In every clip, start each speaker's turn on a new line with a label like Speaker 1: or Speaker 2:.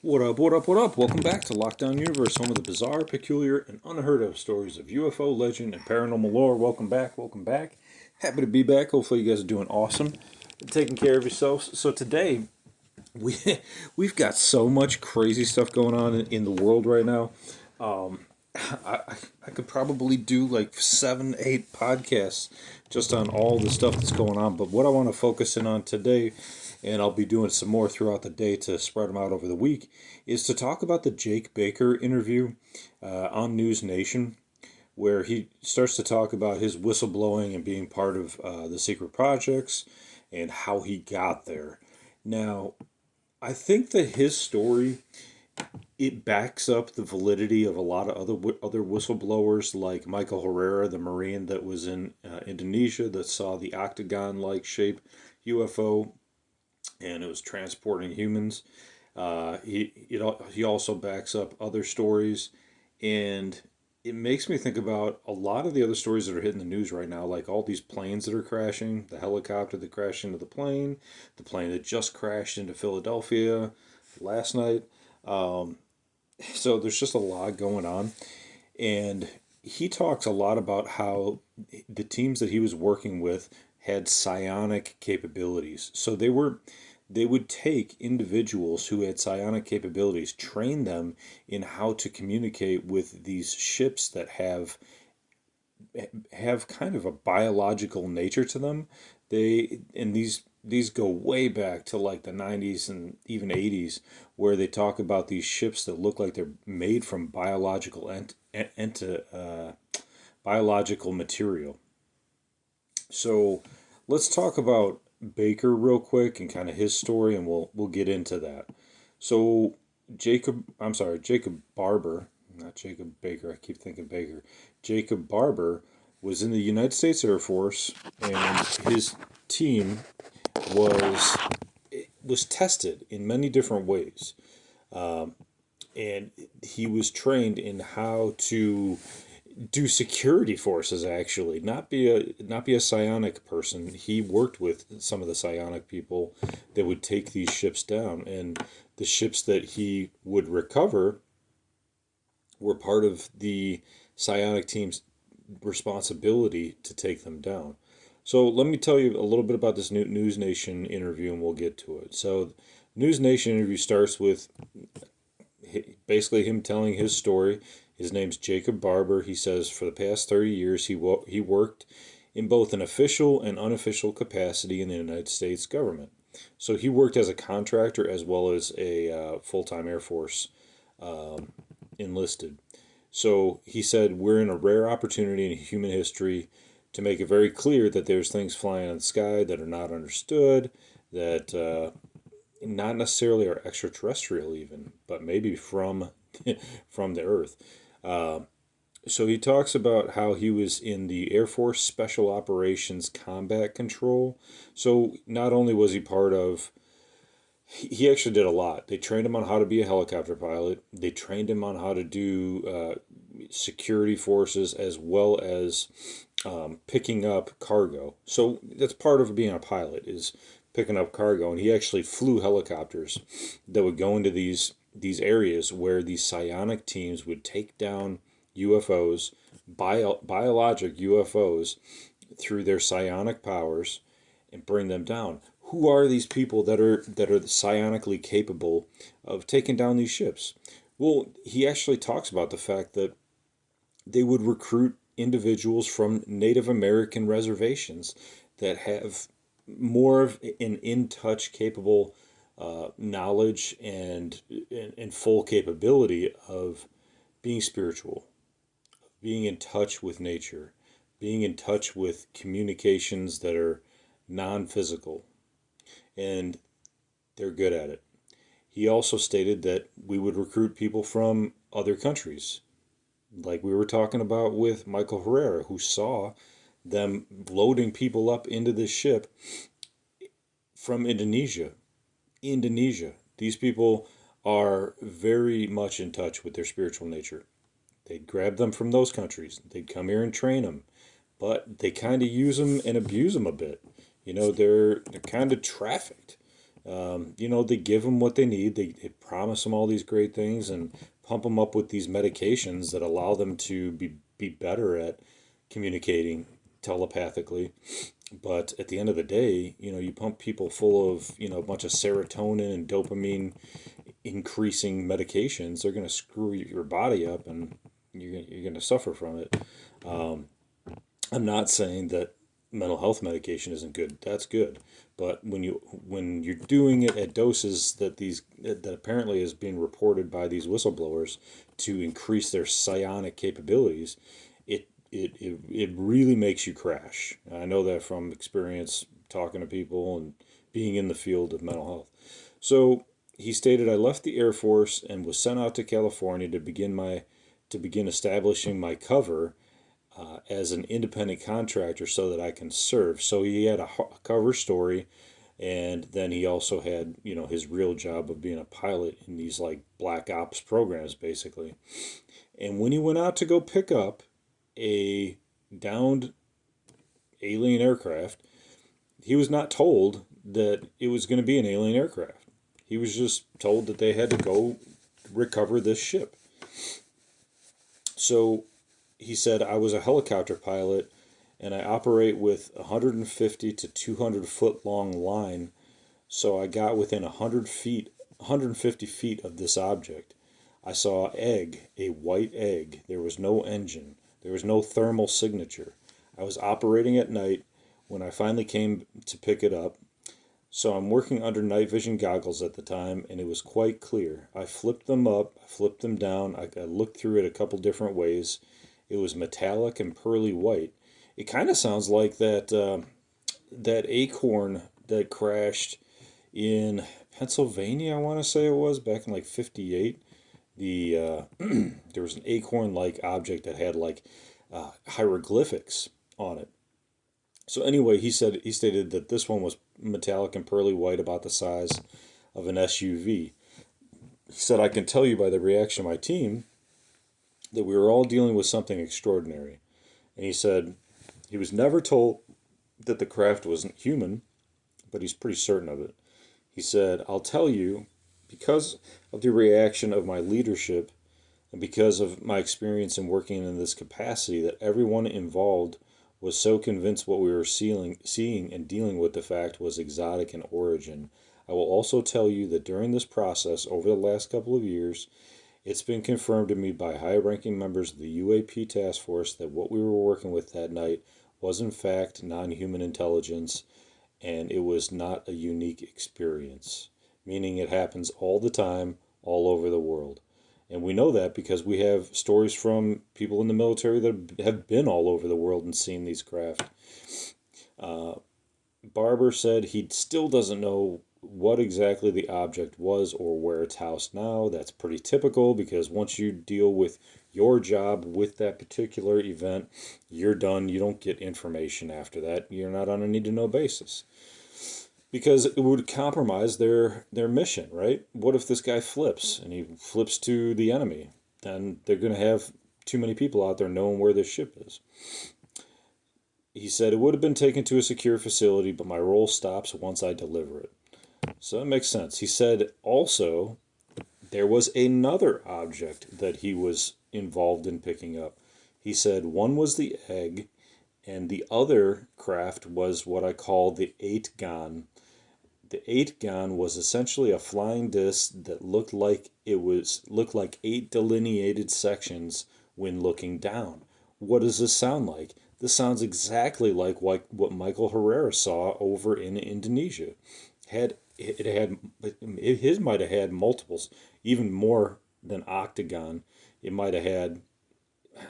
Speaker 1: What up, what up, what up? Welcome back to Lockdown Universe, home of the bizarre, peculiar, and unheard of stories of UFO legend and paranormal lore. Welcome back, welcome back. Happy to be back. Hopefully you guys are doing awesome and taking care of yourselves. So today, we, we've got so much crazy stuff going on in the world right now. I could probably do like 7, 8 podcasts just on all the stuff that's going on. But what I want to focus in on today, and I'll be doing some more throughout the day to spread them out over the week, is to talk about the Jake Baker interview on News Nation, where he starts to talk about his whistleblowing and being part of the secret projects and how he got there. Now, I think that his story, it backs up the validity of a lot of other whistleblowers, like Michael Herrera, the Marine that was in Indonesia that saw the octagon-like shape UFO, and it was transporting humans. He also backs up other stories, and it makes me think about a lot of the other stories that are hitting the news right now, like all these planes that are crashing, the helicopter that crashed into the plane that just crashed into Philadelphia last night. So there's just a lot going on. And he talks a lot about how the teams that he was working with had psionic capabilities. So they would take individuals who had psionic capabilities, train them in how to communicate with these ships that have kind of a biological nature to them. These go way back to like the 90s and even 80s, where they talk about these ships that look like they're made from biological material. So let's talk about Baker real quick and kind of his story, and we'll get into that. So Jacob Barber, not Jacob Baker. I keep thinking Baker. Jacob Barber was in the United States Air Force, and his team was was tested in many different ways, and he was trained in how to do security forces, actually not be a psionic person. He worked with some of the psionic people that would take these ships down, and the ships that he would recover were part of the psionic team's responsibility to take them down. So let me tell you a little bit about this new News Nation interview, and we'll get to it. So News Nation interview starts with basically him telling his story. His name's Jacob Barber. He says for the past 30 years he worked in both an official and unofficial capacity in the United States government. So he worked as a contractor as well as a full-time Air Force enlisted. So he said, we're in a rare opportunity in human history to make it very clear that there's things flying in the sky that are not understood, that not necessarily are extraterrestrial even, but maybe from from the Earth. Uh, so he talks about how he was in the Air Force Special Operations Combat Control. So not only was he part of, he actually did a lot. They trained him on how to be a helicopter pilot. They trained him on how to do security forces as well as picking up cargo. So that's part of being a pilot, is picking up cargo. And he actually flew helicopters that would go into these areas where these psionic teams would take down UFOs, biologic UFOs, through their psionic powers and bring them down. Who are these people that are psionically capable of taking down these ships? Well, he actually talks about the fact that they would recruit individuals from Native American reservations that have more of an in-touch capable knowledge and full capability of being spiritual, being in touch with nature, being in touch with communications that are non-physical, and they're good at it. He also stated that we would recruit people from other countries, like we were talking about with Michael Herrera, who saw them loading people up into this ship from Indonesia. These people are very much in touch with their spiritual nature. They'd grab them from those countries. They'd come here and train them, but they kind of use them and abuse them a bit. They're kind of trafficked. They give them what they need. They promise them all these great things and pump them up with these medications that allow them to be better at communicating telepathically. But at the end of the day, you pump people full of, a bunch of serotonin and dopamine increasing medications. They're going to screw your body up, and you're going to suffer from it. Um, I'm not saying that mental health medication isn't good. That's good. But when you're doing it at doses that apparently is being reported by these whistleblowers to increase their psionic capabilities, it really makes you crash. I know that from experience talking to people and being in the field of mental health. So he stated, I left the Air Force and was sent out to California to begin establishing my cover as an independent contractor so that I can serve. So he had a cover story, and then he also had, his real job of being a pilot in these like black ops programs, basically. And when he went out to go pick up a downed alien aircraft, he was not told that it was going to be an alien aircraft. He was just told that they had to go recover this ship. So he said, I was a helicopter pilot and I operate with 150 to 200 foot long line. So I got within 150 feet of this object. I saw an egg, a white egg. There was no engine. There was no thermal signature. I was operating at night when I finally came to pick it up. So I'm working under night vision goggles at the time, and it was quite clear. I flipped them up, I flipped them down. I looked through it a couple different ways. It was metallic and pearly white. It kind of sounds like that acorn that crashed in Pennsylvania, I want to say it was, back in like 58. There was an acorn-like object that had like hieroglyphics on it. So anyway, he stated that this one was metallic and pearly white, about the size of an SUV. He said, I can tell you by the reaction of my team that we were all dealing with something extraordinary. And he said he was never told that the craft wasn't human, but he's pretty certain of it. He said, I'll tell you, because of the reaction of my leadership and because of my experience in working in this capacity, that everyone involved was so convinced what we were seeing and dealing with the fact was exotic in origin. I will also tell you that during this process, over the last couple of years, it's been confirmed to me by high-ranking members of the UAP task force that what we were working with that night was in fact non-human intelligence, and it was not a unique experience, meaning it happens all the time, all over the world. And we know that because we have stories from people in the military that have been all over the world and seen these craft. Uh, Barber said he still doesn't know what exactly the object was or where it's housed now. That's pretty typical because once you deal with your job with that particular event, you're done. You don't get information after that. You're not on a need to know basis because it would compromise their mission, right? What if this guy flips and he flips to the enemy? Then they're going to have too many people out there knowing where this ship is. He said it would have been taken to a secure facility, but my role stops once I deliver it. So that makes sense. He said also there was another object that he was involved in picking up. He said one was the egg, and the other craft was what I call the 8-gon. The 8-gon was essentially a flying disc that looked like 8 delineated sections when looking down. What does this sound like? This sounds exactly like what Michael Herrera saw over in Indonesia. His might have had multiples, even more than octagon. It might have had,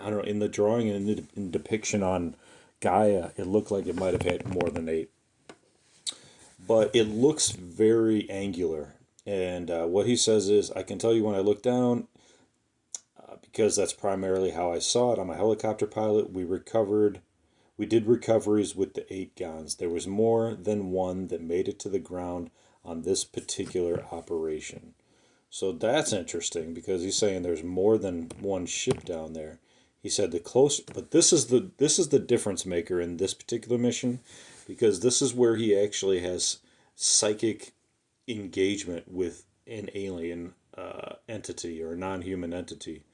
Speaker 1: I don't know, in the drawing and in depiction on Gaia, it looked like it might have had more than 8. But it looks very angular. And what he says is, I can tell you when I look down, because that's primarily how I saw it. I'm a helicopter pilot. We did recoveries with the 8-gons. There was more than one that made it to the ground on this particular operation. So that's interesting because he's saying there's more than one ship down there. He said but this is the difference maker in this particular mission, because this is where he actually has psychic engagement with an alien entity or a non-human entity.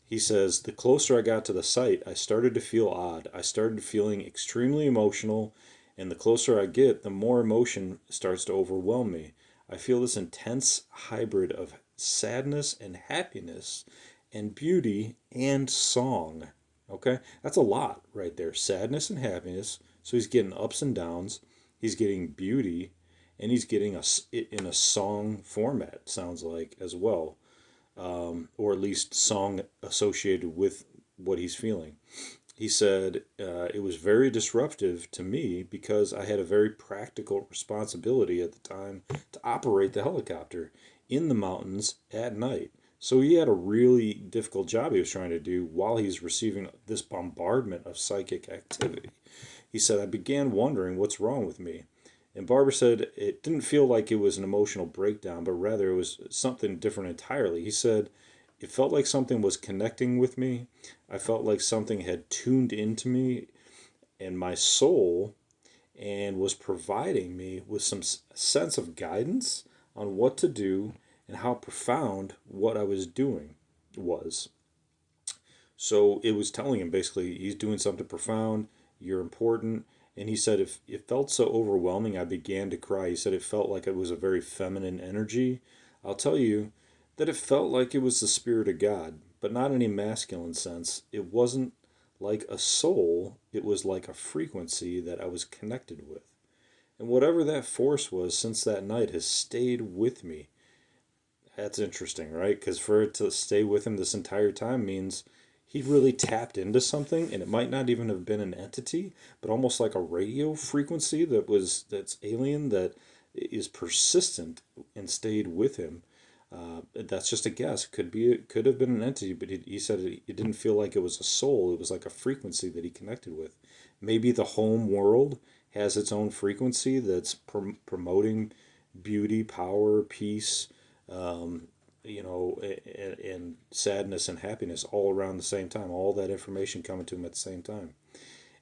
Speaker 1: He says, the closer I got to the site, I started to feel odd. I started feeling extremely emotional, and the closer I get, the more emotion starts to overwhelm me. I feel this intense hybrid of sadness and happiness and beauty and song. Okay? That's a lot right there. Sadness and happiness. So he's getting ups and downs. He's getting beauty, and he's getting it in a song format, sounds like, as well, or at least song associated with what he's feeling. He said, it was very disruptive to me because I had a very practical responsibility at the time to operate the helicopter in the mountains at night. So he had a really difficult job he was trying to do while he's receiving this bombardment of psychic activity. He said, I began wondering what's wrong with me. And Barber said it didn't feel like it was an emotional breakdown, but rather it was something different entirely. He said, it felt like something was connecting with me. I felt like something had tuned into me and my soul and was providing me with some sense of guidance on what to do and how profound what I was doing was. So it was telling him basically he's doing something profound, you're important. And he said, if it felt so overwhelming, I began to cry. He said it felt like it was a very feminine energy. I'll tell you that it felt like it was the Spirit of God, but not in a masculine sense. It wasn't like a soul, it was like a frequency that I was connected with. And whatever that force was since that night has stayed with me. That's interesting, right? Because for it to stay with him this entire time means he really tapped into something, and it might not even have been an entity, but almost like a radio frequency that's alien, that is persistent and stayed with him. That's just a guess. Could have been an entity, but he said it didn't feel like it was a soul. It was like a frequency that he connected with. Maybe the home world has its own frequency that's promoting beauty, power, peace, um, and sadness and happiness all around the same time. All that information coming to him at the same time.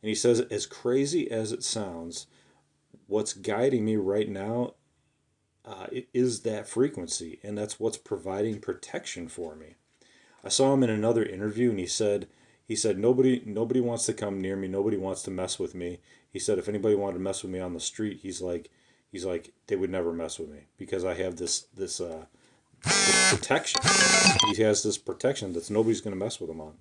Speaker 1: And he says, as crazy as it sounds, what's guiding me right now is that frequency, and that's what's providing protection for me. I saw him in another interview, and he said nobody wants to come near me, nobody wants to mess with me. He said if anybody wanted to mess with me on the street, he's like they would never mess with me because I have this protection. He has this protection that nobody's going to mess with him on.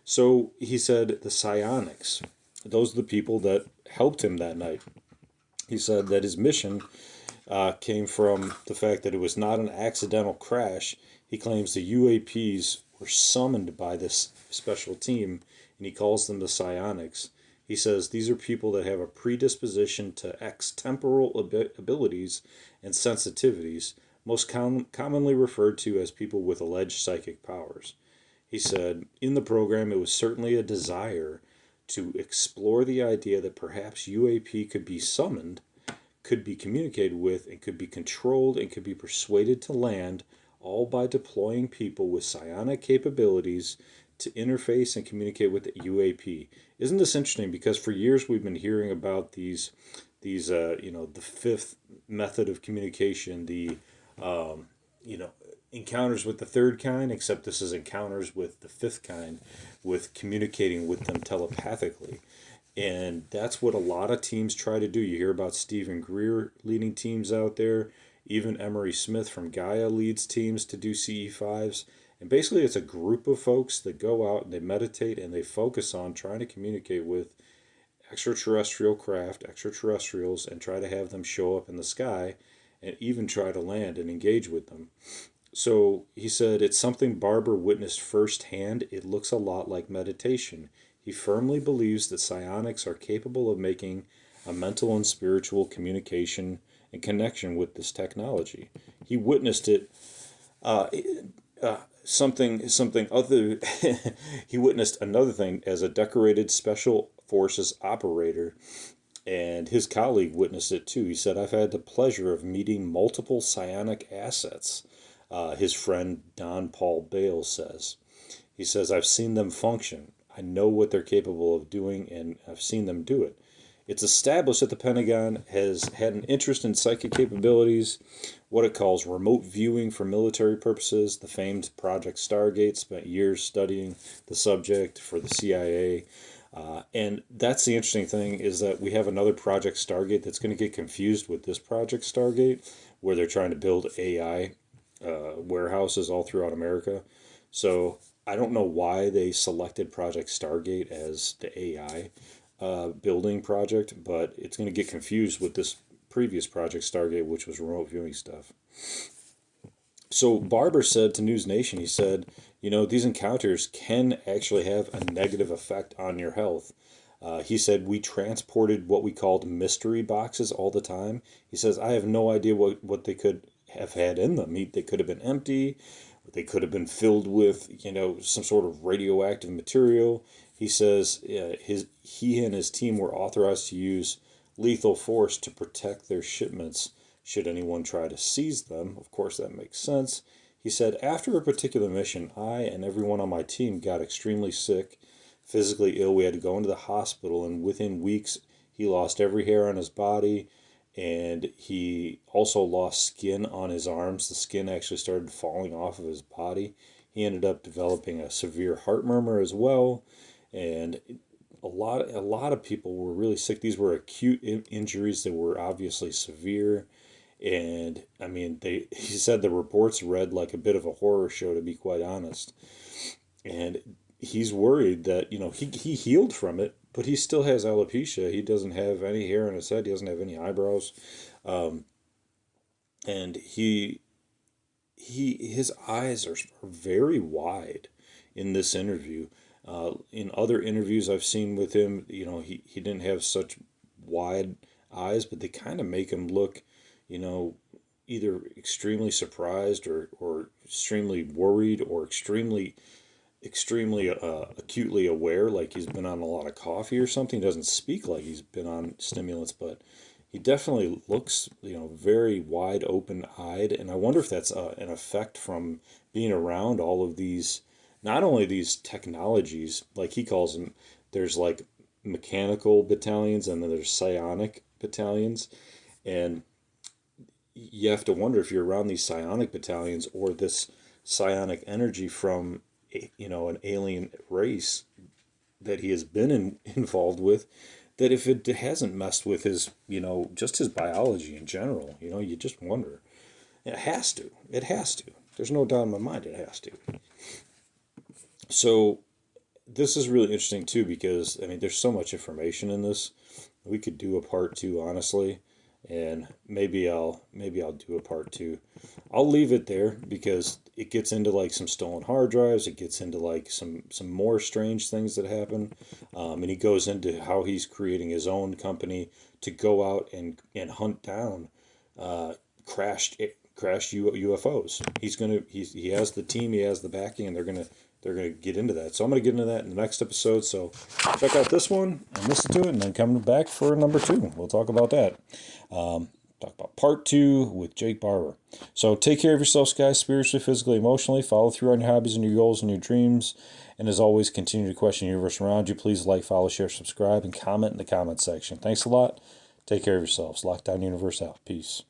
Speaker 1: So he said the psionics, those are the people that helped him that night. He said that his mission came from the fact that it was not an accidental crash. He claims the UAPs were summoned by this special team, and he calls them the psionics. He says these are people that have a predisposition to extemporal abilities and sensitivities, most commonly referred to as people with alleged psychic powers. He said, in the program, it was certainly a desire to explore the idea that perhaps UAP could be summoned, could be communicated with, and could be controlled and could be persuaded to land, all by deploying people with psionic capabilities to interface and communicate with the UAP. Isn't this interesting? Because for years we've been hearing about the fifth method of communication, the um, you know, encounters with the third kind, except this is encounters with the fifth kind, with communicating with them telepathically. And that's what a lot of teams try to do. You hear about Stephen Greer leading teams out there. Even Emery Smith from Gaia leads teams to do CE5s. And basically, it's a group of folks that go out and they meditate and they focus on trying to communicate with extraterrestrial craft, extraterrestrials, and try to have them show up in the sky and even try to land and engage with them. So he said it's something Barber witnessed firsthand. It looks a lot like meditation. He firmly believes that psionics are capable of making a mental and spiritual communication and connection with this technology. He witnessed it. Uh, something other. He witnessed another thing as a decorated special forces operator, and his colleague witnessed it too. He said, "I've had the pleasure of meeting multiple psionic assets." His friend Don Paul Bale says. He says, I've seen them function. I know what they're capable of doing, and I've seen them do it. It's established that the Pentagon has had an interest in psychic capabilities, what it calls remote viewing for military purposes. The famed Project Stargate spent years studying the subject for the CIA. And that's the interesting thing, is that we have another Project Stargate that's going to get confused with this Project Stargate, where they're trying to build AI warehouses all throughout America. So I don't know why they selected Project Stargate as the AI building project, but it's going to get confused with this previous Project Stargate, which was remote viewing stuff. So Barber said to News Nation, he said, these encounters can actually have a negative effect on your health. He said, we transported what we called mystery boxes all the time. He says, I have no idea what they could have had in them. They could have been empty. They could have been filled with, some sort of radioactive material. He says he and his team were authorized to use lethal force to protect their shipments should anyone try to seize them. Of course, that makes sense. He said, after a particular mission, I and everyone on my team got extremely sick, physically ill. We had to go into the hospital, and within weeks, he lost every hair on his body, and he also lost skin on his arms. The skin actually started falling off of his body. He ended up developing a severe heart murmur as well, and a lot of people were really sick. These were acute injuries that were obviously severe. And I mean, he said the reports read like a bit of a horror show, to be quite honest. And he's worried that, he healed from it, but he still has alopecia. He doesn't have any hair on his head. He doesn't have any eyebrows. And his eyes are very wide in this interview. In other interviews I've seen with him, he didn't have such wide eyes, but they kind of make him look, either extremely surprised or extremely worried or extremely acutely aware, like he's been on a lot of coffee or something. He doesn't speak like he's been on stimulants, but he definitely looks, very wide open eyed. And I wonder if that's an effect from being around all of these, not only these technologies, like he calls them, there's like mechanical battalions and then there's psionic battalions. And you have to wonder if you're around these psionic battalions or this psionic energy from, an alien race that he has been involved with, that if it hasn't messed with his, just his biology in general, you just wonder. It has to. It has to. There's no doubt in my mind it has to. So this is really interesting too, because I mean, there's so much information in this. We could do a part two, honestly, and maybe I'll do a part two. I'll leave it there because it gets into like some stolen hard drives. It gets into like some more strange things that happen, and he goes into how he's creating his own company to go out and hunt down crashed UFOs. He has the team, he has the backing, and they're gonna get into that. So I'm gonna get into that in the next episode. So check out this one and listen to it, and then come back for number 2. We'll talk about that. Talk about part 2 with Jake Barber. So take care of yourselves, guys, spiritually, physically, emotionally. Follow through on your hobbies and your goals and your dreams. And as always, continue to question the universe around you. Please like, follow, share, subscribe, and comment in the comment section. Thanks a lot. Take care of yourselves. Lockdown Universe out. Peace.